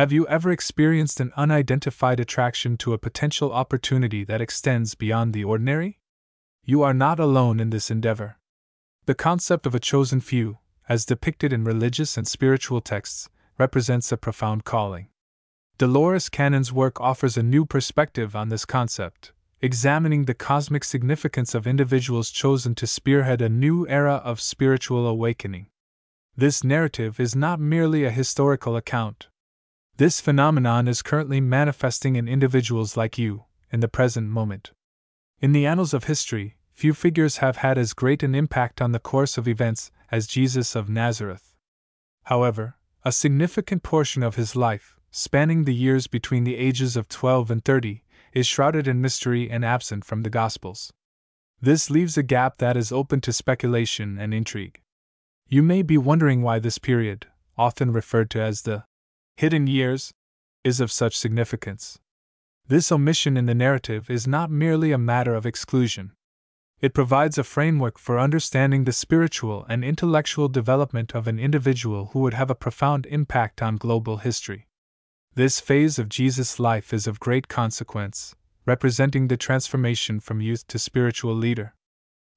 Have you ever experienced an unidentified attraction to a potential opportunity that extends beyond the ordinary? You are not alone in this endeavor. The concept of a chosen few, as depicted in religious and spiritual texts, represents a profound calling. Dolores Cannon's work offers a new perspective on this concept, examining the cosmic significance of individuals chosen to spearhead a new era of spiritual awakening. This narrative is not merely a historical account. This phenomenon is currently manifesting in individuals like you, in the present moment. In the annals of history, few figures have had as great an impact on the course of events as Jesus of Nazareth. However, a significant portion of his life, spanning the years between the ages of 12 and 30, is shrouded in mystery and absent from the Gospels. This leaves a gap that is open to speculation and intrigue. You may be wondering why this period, often referred to as the hidden years, is of such significance. This omission in the narrative is not merely a matter of exclusion. It provides a framework for understanding the spiritual and intellectual development of an individual who would have a profound impact on global history. This phase of Jesus' life is of great consequence, representing the transformation from youth to spiritual leader.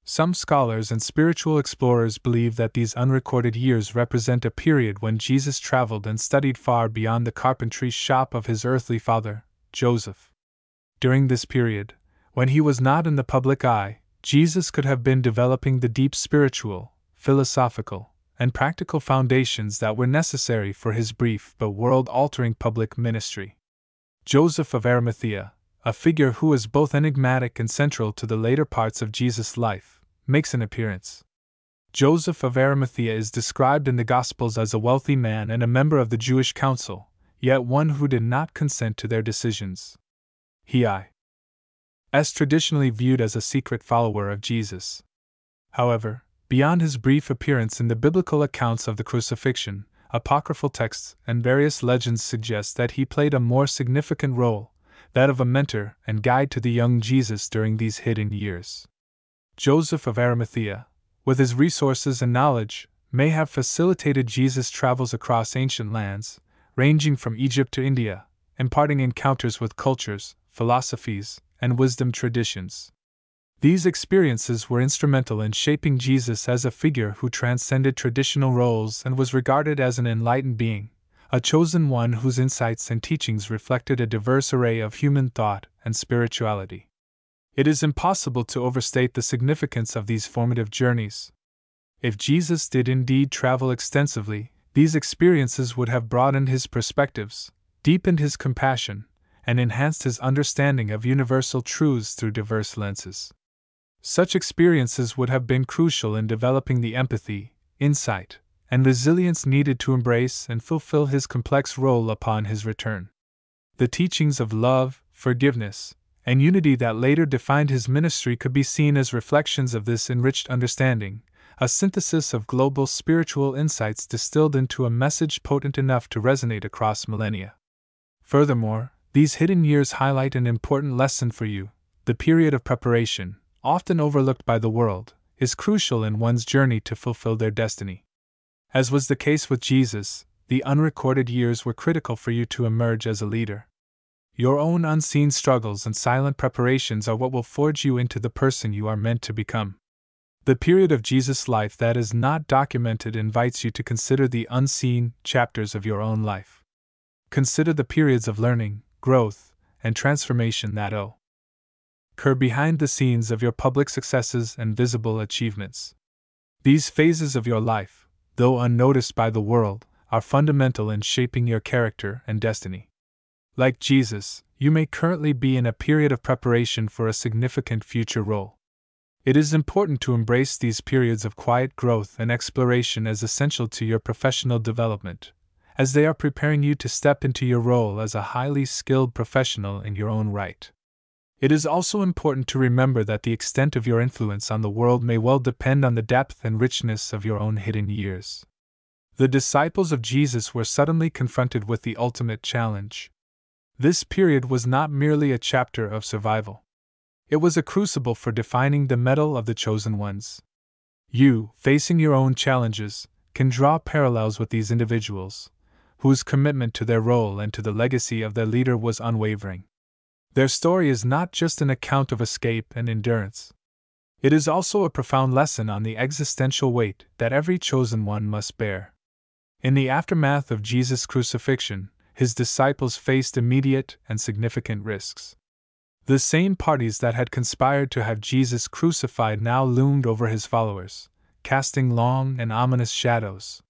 Some scholars and spiritual explorers believe that these unrecorded years represent a period when Jesus traveled and studied far beyond the carpentry shop of his earthly father, Joseph. During this period, when he was not in the public eye, Jesus could have been developing the deep spiritual, philosophical, and practical foundations that were necessary for his brief but world-altering public ministry. Joseph of Arimathea, a figure who is both enigmatic and central to the later parts of Jesus' life, makes an appearance. Joseph of Arimathea is described in the Gospels as a wealthy man and a member of the Jewish council, yet one who did not consent to their decisions. He is traditionally viewed as a secret follower of Jesus. However, beyond his brief appearance in the biblical accounts of the crucifixion, apocryphal texts and various legends suggest that he played a more significant role, that of a mentor and guide to the young Jesus during these hidden years. Joseph of Arimathea, with his resources and knowledge, may have facilitated Jesus' travels across ancient lands, ranging from Egypt to India, imparting encounters with cultures, philosophies, and wisdom traditions. These experiences were instrumental in shaping Jesus as a figure who transcended traditional roles and was regarded as an enlightened being, a chosen one whose insights and teachings reflected a diverse array of human thought and spirituality. It is impossible to overstate the significance of these formative journeys. If Jesus did indeed travel extensively, these experiences would have broadened his perspectives, deepened his compassion, and enhanced his understanding of universal truths through diverse lenses. Such experiences would have been crucial in developing the empathy, insight, and resilience needed to embrace and fulfill his complex role upon his return. The teachings of love, forgiveness, and unity that later defined his ministry could be seen as reflections of this enriched understanding, a synthesis of global spiritual insights distilled into a message potent enough to resonate across millennia. Furthermore, these hidden years highlight an important lesson for you. The period of preparation, often overlooked by the world, is crucial in one's journey to fulfill their destiny. As was the case with Jesus, the unrecorded years were critical for you to emerge as a leader. Your own unseen struggles and silent preparations are what will forge you into the person you are meant to become. The period of Jesus' life that is not documented invites you to consider the unseen chapters of your own life. Consider the periods of learning, growth, and transformation that occur behind the scenes of your public successes and visible achievements. These phases of your life, though unnoticed by the world, are fundamental in shaping your character and destiny. Like Jesus, you may currently be in a period of preparation for a significant future role. It is important to embrace these periods of quiet growth and exploration as essential to your professional development, as they are preparing you to step into your role as a highly skilled professional in your own right. It is also important to remember that the extent of your influence on the world may well depend on the depth and richness of your own hidden years. The disciples of Jesus were suddenly confronted with the ultimate challenge. This period was not merely a chapter of survival. It was a crucible for defining the mettle of the chosen ones. You, facing your own challenges, can draw parallels with these individuals, whose commitment to their role and to the legacy of their leader was unwavering. Their story is not just an account of escape and endurance. It is also a profound lesson on the existential weight that every chosen one must bear. In the aftermath of Jesus' crucifixion, his disciples faced immediate and significant risks. The same parties that had conspired to have Jesus crucified now loomed over his followers, casting long and ominous shadows.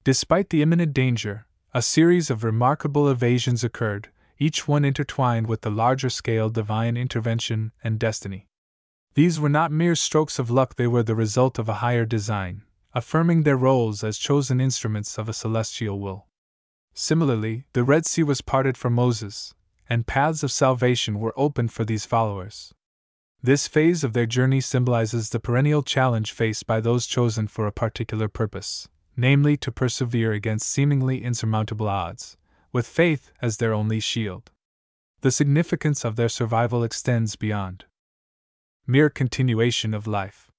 Despite the imminent danger, a series of remarkable evasions occurred, each one intertwined with the larger-scale divine intervention and destiny. These were not mere strokes of luck, they were the result of a higher design, affirming their roles as chosen instruments of a celestial will. Similarly, the Red Sea was parted for Moses, and paths of salvation were opened for these followers. This phase of their journey symbolizes the perennial challenge faced by those chosen for a particular purpose, namely to persevere against seemingly insurmountable odds, with faith as their only shield. The significance of their survival extends beyond mere continuation of life.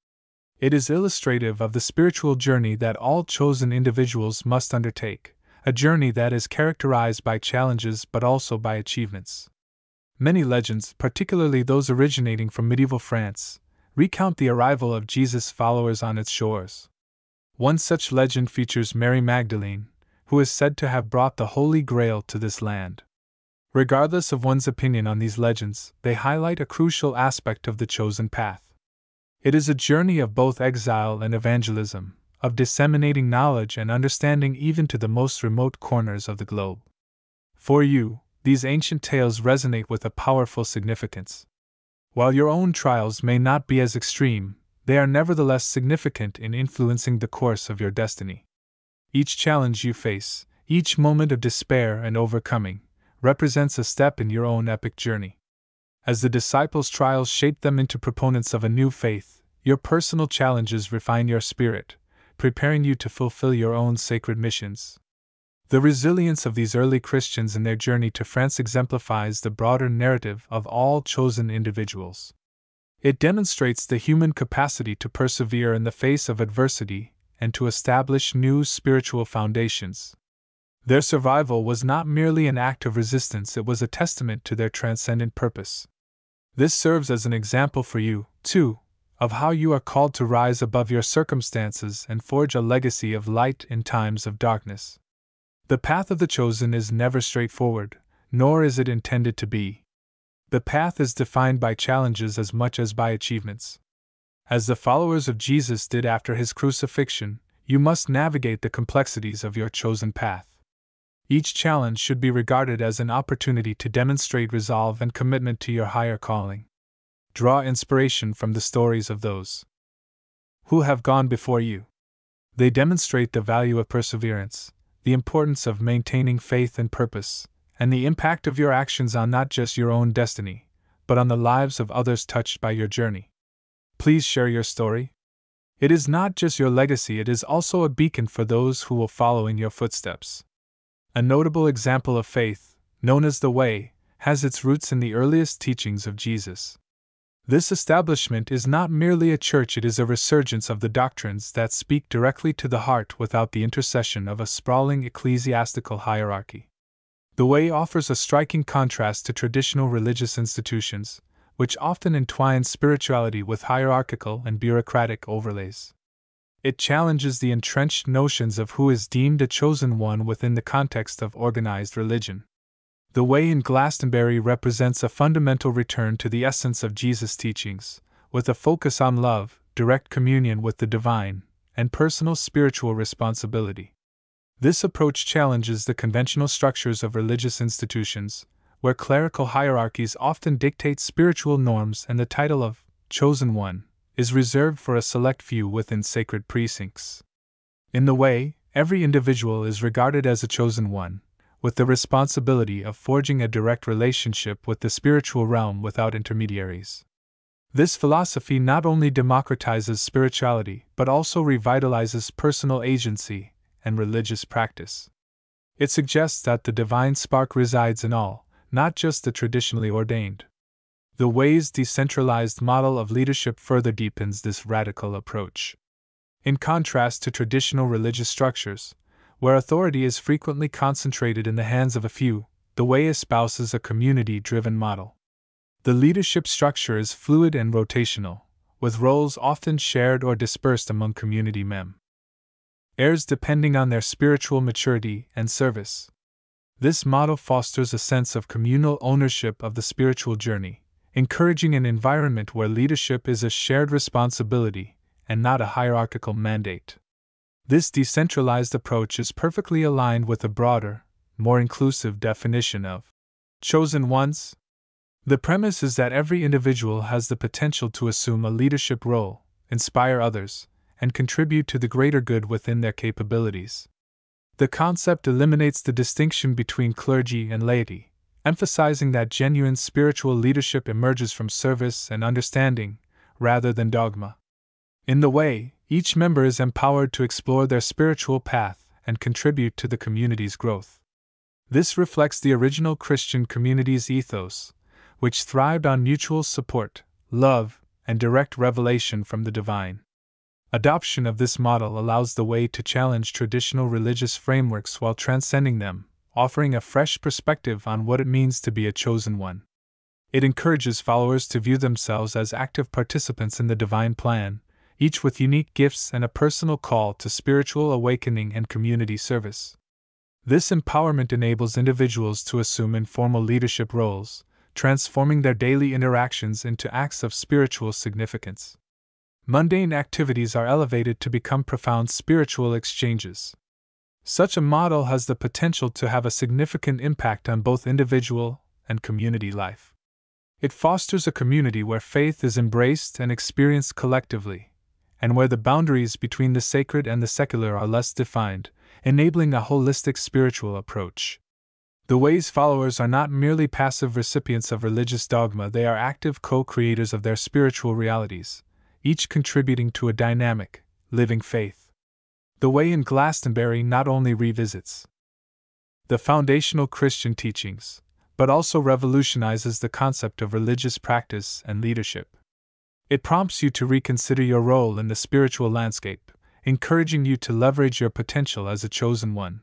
It is illustrative of the spiritual journey that all chosen individuals must undertake, a journey that is characterized by challenges but also by achievements. Many legends, particularly those originating from medieval France, recount the arrival of Jesus' followers on its shores. One such legend features Mary Magdalene, who is said to have brought the Holy Grail to this land. Regardless of one's opinion on these legends, they highlight a crucial aspect of the chosen path. It is a journey of both exile and evangelism, of disseminating knowledge and understanding even to the most remote corners of the globe. For you, these ancient tales resonate with a powerful significance. While your own trials may not be as extreme, they are nevertheless significant in influencing the course of your destiny. Each challenge you face, each moment of despair and overcoming, represents a step in your own epic journey. As the disciples' trials shaped them into proponents of a new faith, your personal challenges refine your spirit, preparing you to fulfill your own sacred missions. The resilience of these early Christians in their journey to France exemplifies the broader narrative of all chosen individuals. It demonstrates the human capacity to persevere in the face of adversity and to establish new spiritual foundations. Their survival was not merely an act of resistance, it was a testament to their transcendent purpose. This serves as an example for you, too, of how you are called to rise above your circumstances and forge a legacy of light in times of darkness. The path of the chosen is never straightforward, nor is it intended to be. The path is defined by challenges as much as by achievements. As the followers of Jesus did after his crucifixion, you must navigate the complexities of your chosen path. Each challenge should be regarded as an opportunity to demonstrate resolve and commitment to your higher calling. Draw inspiration from the stories of those who have gone before you. They demonstrate the value of perseverance, the importance of maintaining faith and purpose, and the impact of your actions on not just your own destiny, but on the lives of others touched by your journey. Please share your story. It is not just your legacy, it is also a beacon for those who will follow in your footsteps. A notable example of faith, known as the Way, has its roots in the earliest teachings of Jesus. This establishment is not merely a church, it is a resurgence of the doctrines that speak directly to the heart without the intercession of a sprawling ecclesiastical hierarchy. The Way offers a striking contrast to traditional religious institutions, which often entwine spirituality with hierarchical and bureaucratic overlays. It challenges the entrenched notions of who is deemed a chosen one within the context of organized religion. The Way in Glastonbury represents a fundamental return to the essence of Jesus' teachings, with a focus on love, direct communion with the divine, and personal spiritual responsibility. This approach challenges the conventional structures of religious institutions, where clerical hierarchies often dictate spiritual norms and the title of Chosen One is reserved for a select few within sacred precincts. In the Way, every individual is regarded as a chosen one, with the responsibility of forging a direct relationship with the spiritual realm without intermediaries. This philosophy not only democratizes spirituality but also revitalizes personal agency and religious practice. It suggests that the divine spark resides in all, not just the traditionally ordained. The Way's decentralized model of leadership further deepens this radical approach. In contrast to traditional religious structures, where authority is frequently concentrated in the hands of a few, the Way espouses a community-driven model. The leadership structure is fluid and rotational, with roles often shared or dispersed among community members depending on their spiritual maturity and service. This model fosters a sense of communal ownership of the spiritual journey, encouraging an environment where leadership is a shared responsibility and not a hierarchical mandate. This decentralized approach is perfectly aligned with a broader, more inclusive definition of chosen ones. The premise is that every individual has the potential to assume a leadership role, inspire others, and contribute to the greater good within their capabilities. The concept eliminates the distinction between clergy and laity, emphasizing that genuine spiritual leadership emerges from service and understanding, rather than dogma. In the Way, each member is empowered to explore their spiritual path and contribute to the community's growth. This reflects the original Christian community's ethos, which thrived on mutual support, love, and direct revelation from the divine. Adoption of this model allows the Way to challenge traditional religious frameworks while transcending them, offering a fresh perspective on what it means to be a chosen one. It encourages followers to view themselves as active participants in the divine plan, each with unique gifts and a personal call to spiritual awakening and community service. This empowerment enables individuals to assume informal leadership roles, transforming their daily interactions into acts of spiritual significance. Mundane activities are elevated to become profound spiritual exchanges. Such a model has the potential to have a significant impact on both individual and community life. It fosters a community where faith is embraced and experienced collectively, and where the boundaries between the sacred and the secular are less defined, enabling a holistic spiritual approach. The Way's followers are not merely passive recipients of religious dogma, they are active co-creators of their spiritual realities, each contributing to a dynamic, living faith. The Way in Glastonbury not only revisits the foundational Christian teachings, but also revolutionizes the concept of religious practice and leadership. It prompts you to reconsider your role in the spiritual landscape, encouraging you to leverage your potential as a chosen one.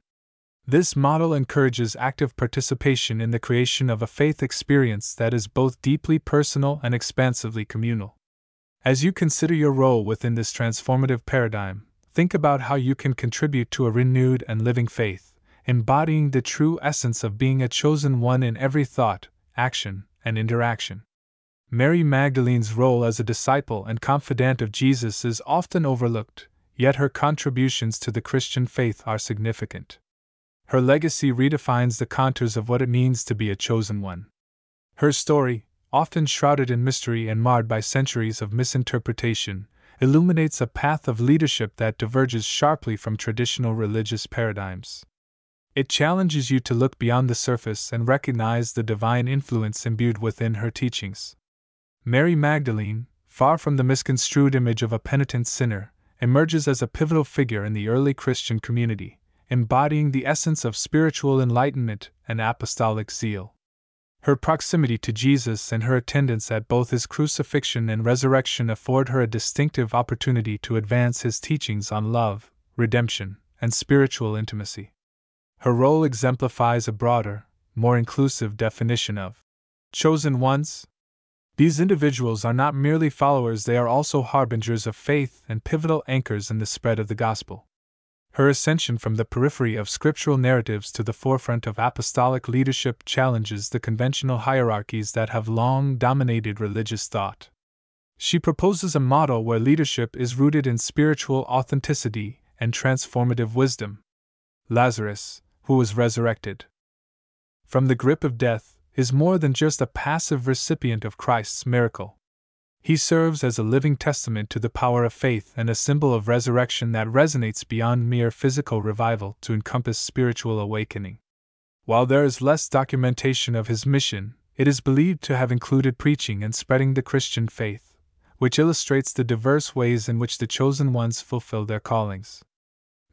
This model encourages active participation in the creation of a faith experience that is both deeply personal and expansively communal. As you consider your role within this transformative paradigm, think about how you can contribute to a renewed and living faith, embodying the true essence of being a chosen one in every thought, action, and interaction. Mary Magdalene's role as a disciple and confidant of Jesus is often overlooked, yet her contributions to the Christian faith are significant. Her legacy redefines the contours of what it means to be a chosen one. Her story, often shrouded in mystery and marred by centuries of misinterpretation, illuminates a path of leadership that diverges sharply from traditional religious paradigms. It challenges you to look beyond the surface and recognize the divine influence imbued within her teachings. Mary Magdalene, far from the misconstrued image of a penitent sinner, emerges as a pivotal figure in the early Christian community, embodying the essence of spiritual enlightenment and apostolic zeal. Her proximity to Jesus and her attendance at both his crucifixion and resurrection afford her a distinctive opportunity to advance his teachings on love, redemption, and spiritual intimacy. Her role exemplifies a broader, more inclusive definition of chosen ones. These individuals are not merely followers, they are also harbingers of faith and pivotal anchors in the spread of the gospel. Her ascension from the periphery of scriptural narratives to the forefront of apostolic leadership challenges the conventional hierarchies that have long dominated religious thought. She proposes a model where leadership is rooted in spiritual authenticity and transformative wisdom. Lazarus, who was resurrected from the grip of death, is more than just a passive recipient of Christ's miracle. He serves as a living testament to the power of faith and a symbol of resurrection that resonates beyond mere physical revival to encompass spiritual awakening. While there is less documentation of his mission, it is believed to have included preaching and spreading the Christian faith, which illustrates the diverse ways in which the chosen ones fulfill their callings.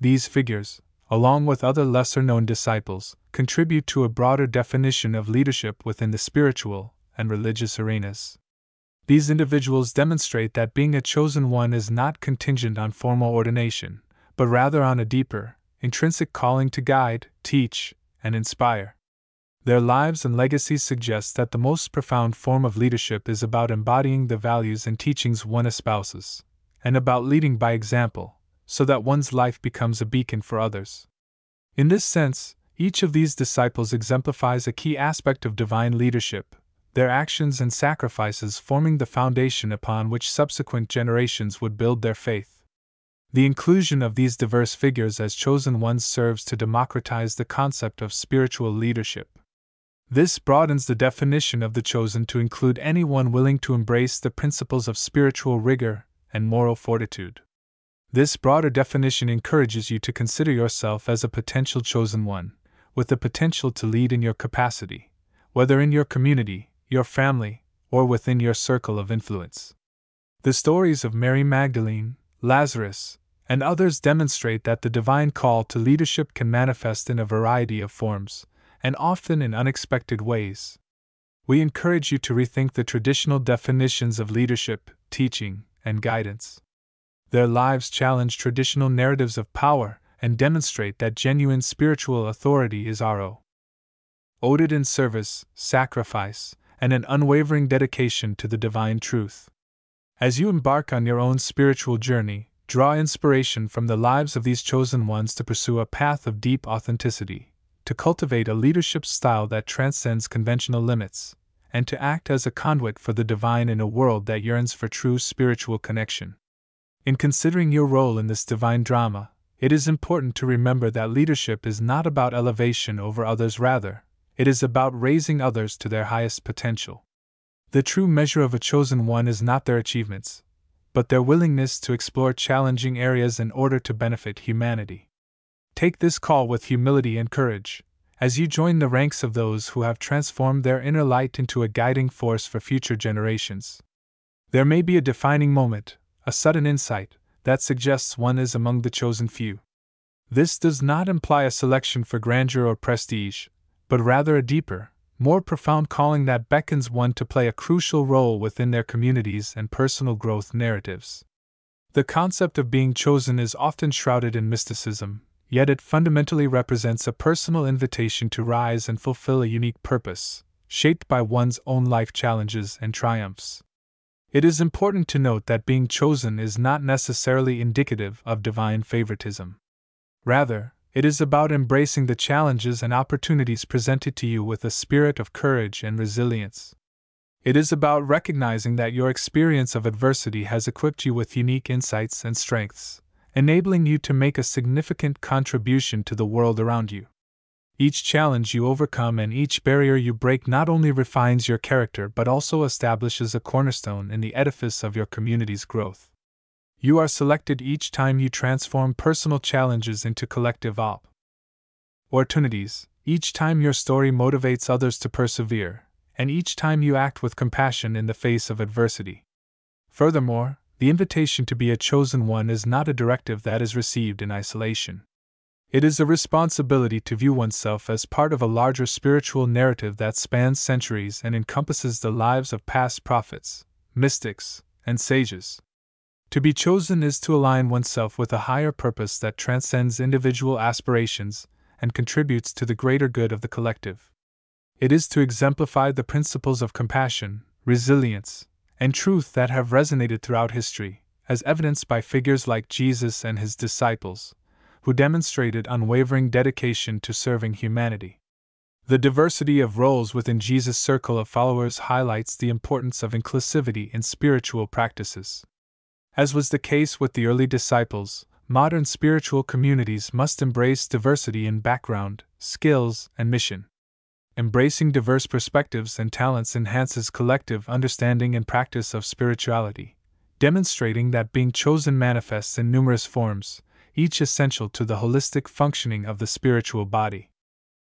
These figures, along with other lesser-known disciples, contribute to a broader definition of leadership within the spiritual and religious arenas. These individuals demonstrate that being a chosen one is not contingent on formal ordination, but rather on a deeper, intrinsic calling to guide, teach, and inspire. Their lives and legacies suggest that the most profound form of leadership is about embodying the values and teachings one espouses, and about leading by example, so that one's life becomes a beacon for others. In this sense, each of these disciples exemplifies a key aspect of divine leadership, their actions and sacrifices forming the foundation upon which subsequent generations would build their faith. The inclusion of these diverse figures as chosen ones serves to democratize the concept of spiritual leadership. This broadens the definition of the chosen to include anyone willing to embrace the principles of spiritual rigor and moral fortitude. This broader definition encourages you to consider yourself as a potential chosen one, with the potential to lead in your capacity, whether in your community, your family, or within your circle of influence. The stories of Mary Magdalene, Lazarus, and others demonstrate that the divine call to leadership can manifest in a variety of forms, and often in unexpected ways. We encourage you to rethink the traditional definitions of leadership, teaching, and guidance. Their lives challenge traditional narratives of power and demonstrate that genuine spiritual authority is rooted in service, sacrifice, and an unwavering dedication to the divine truth. As you embark on your own spiritual journey, draw inspiration from the lives of these chosen ones to pursue a path of deep authenticity, to cultivate a leadership style that transcends conventional limits, and to act as a conduit for the divine in a world that yearns for true spiritual connection. In considering your role in this divine drama, it is important to remember that leadership is not about elevation over others, rather, it is about raising others to their highest potential. The true measure of a chosen one is not their achievements, but their willingness to explore challenging areas in order to benefit humanity. Take this call with humility and courage, as you join the ranks of those who have transformed their inner light into a guiding force for future generations. There may be a defining moment, a sudden insight, that suggests one is among the chosen few. This does not imply a selection for grandeur or prestige, but rather a deeper, more profound calling that beckons one to play a crucial role within their communities and personal growth narratives. The concept of being chosen is often shrouded in mysticism, yet it fundamentally represents a personal invitation to rise and fulfill a unique purpose, shaped by one's own life challenges and triumphs. It is important to note that being chosen is not necessarily indicative of divine favoritism. Rather, it is about embracing the challenges and opportunities presented to you with a spirit of courage and resilience. It is about recognizing that your experience of adversity has equipped you with unique insights and strengths, enabling you to make a significant contribution to the world around you. Each challenge you overcome and each barrier you break not only refines your character but also establishes a cornerstone in the edifice of your community's growth. You are selected each time you transform personal challenges into collective opportunities, each time your story motivates others to persevere, and each time you act with compassion in the face of adversity. Furthermore, the invitation to be a chosen one is not a directive that is received in isolation. It is a responsibility to view oneself as part of a larger spiritual narrative that spans centuries and encompasses the lives of past prophets, mystics, and sages. To be chosen is to align oneself with a higher purpose that transcends individual aspirations and contributes to the greater good of the collective. It is to exemplify the principles of compassion, resilience, and truth that have resonated throughout history, as evidenced by figures like Jesus and his disciples, who demonstrated unwavering dedication to serving humanity. The diversity of roles within Jesus' circle of followers highlights the importance of inclusivity in spiritual practices. As was the case with the early disciples, modern spiritual communities must embrace diversity in background, skills, and mission. Embracing diverse perspectives and talents enhances collective understanding and practice of spirituality, demonstrating that being chosen manifests in numerous forms, each essential to the holistic functioning of the spiritual body.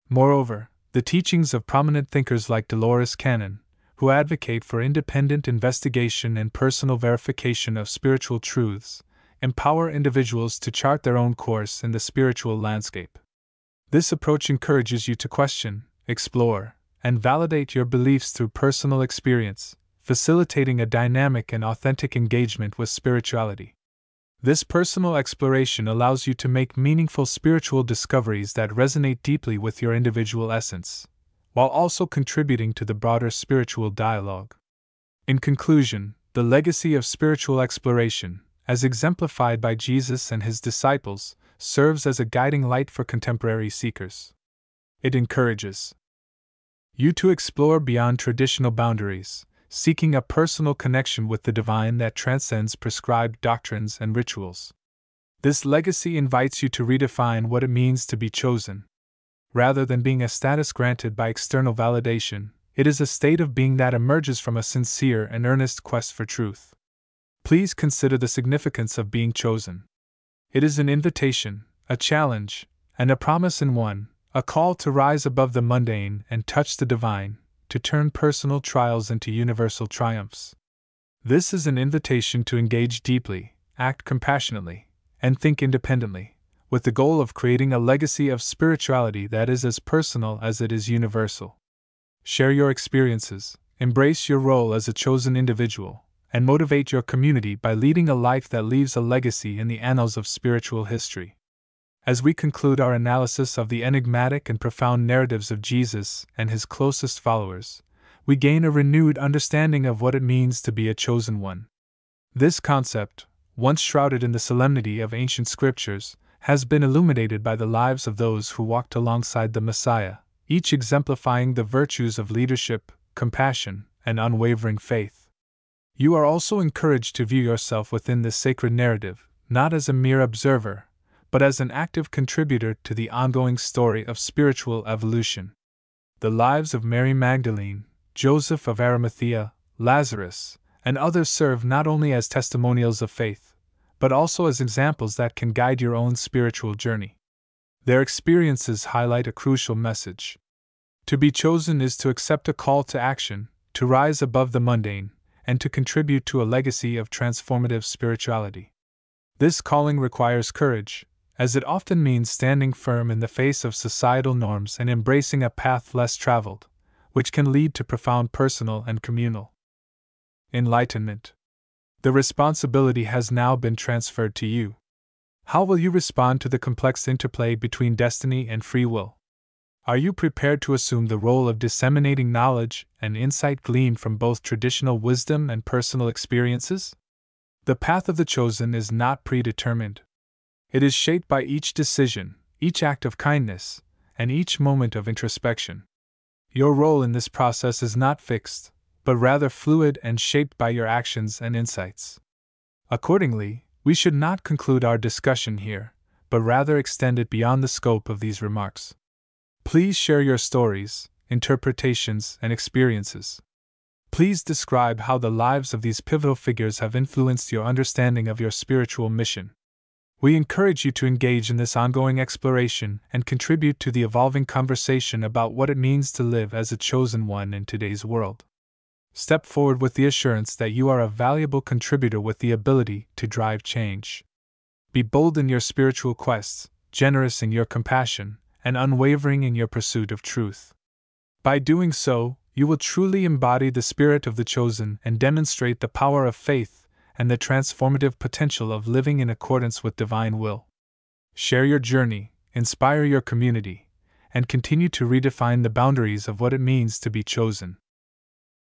Moreover, the teachings of prominent thinkers like Dolores Cannon, who advocate for independent investigation and personal verification of spiritual truths, empower individuals to chart their own course in the spiritual landscape. This approach encourages you to question, explore, and validate your beliefs through personal experience, facilitating a dynamic and authentic engagement with spirituality. This personal exploration allows you to make meaningful spiritual discoveries that resonate deeply with your individual essence, while also contributing to the broader spiritual dialogue. In conclusion, the legacy of spiritual exploration, as exemplified by Jesus and his disciples, serves as a guiding light for contemporary seekers. It encourages you to explore beyond traditional boundaries, seeking a personal connection with the divine that transcends prescribed doctrines and rituals. This legacy invites you to redefine what it means to be chosen. Rather than being a status granted by external validation, it is a state of being that emerges from a sincere and earnest quest for truth. Please consider the significance of being chosen. It is an invitation, a challenge, and a promise in one, a call to rise above the mundane and touch the divine, to turn personal trials into universal triumphs. This is an invitation to engage deeply, act compassionately, and think independently, with the goal of creating a legacy of spirituality that is as personal as it is universal. Share your experiences, embrace your role as a chosen individual, and motivate your community by leading a life that leaves a legacy in the annals of spiritual history. As we conclude our analysis of the enigmatic and profound narratives of Jesus and his closest followers, we gain a renewed understanding of what it means to be a chosen one. This concept, once shrouded in the solemnity of ancient scriptures, has been illuminated by the lives of those who walked alongside the Messiah, each exemplifying the virtues of leadership, compassion, and unwavering faith. You are also encouraged to view yourself within this sacred narrative, not as a mere observer, but as an active contributor to the ongoing story of spiritual evolution. The lives of Mary Magdalene, Joseph of Arimathea, Lazarus, and others serve not only as testimonials of faith, but also as examples that can guide your own spiritual journey. Their experiences highlight a crucial message. To be chosen is to accept a call to action, to rise above the mundane, and to contribute to a legacy of transformative spirituality. This calling requires courage, as it often means standing firm in the face of societal norms and embracing a path less traveled, which can lead to profound personal and communal enlightenment. The responsibility has now been transferred to you. How will you respond to the complex interplay between destiny and free will? Are you prepared to assume the role of disseminating knowledge and insight gleaned from both traditional wisdom and personal experiences? The path of the chosen is not predetermined. It is shaped by each decision, each act of kindness, and each moment of introspection. Your role in this process is not fixed, but rather fluid and shaped by your actions and insights. Accordingly, we should not conclude our discussion here, but rather extend it beyond the scope of these remarks. Please share your stories, interpretations, and experiences. Please describe how the lives of these pivotal figures have influenced your understanding of your spiritual mission. We encourage you to engage in this ongoing exploration and contribute to the evolving conversation about what it means to live as a chosen one in today's world. Step forward with the assurance that you are a valuable contributor with the ability to drive change. Be bold in your spiritual quests, generous in your compassion, and unwavering in your pursuit of truth. By doing so, you will truly embody the spirit of the chosen and demonstrate the power of faith and the transformative potential of living in accordance with divine will. Share your journey, inspire your community, and continue to redefine the boundaries of what it means to be chosen.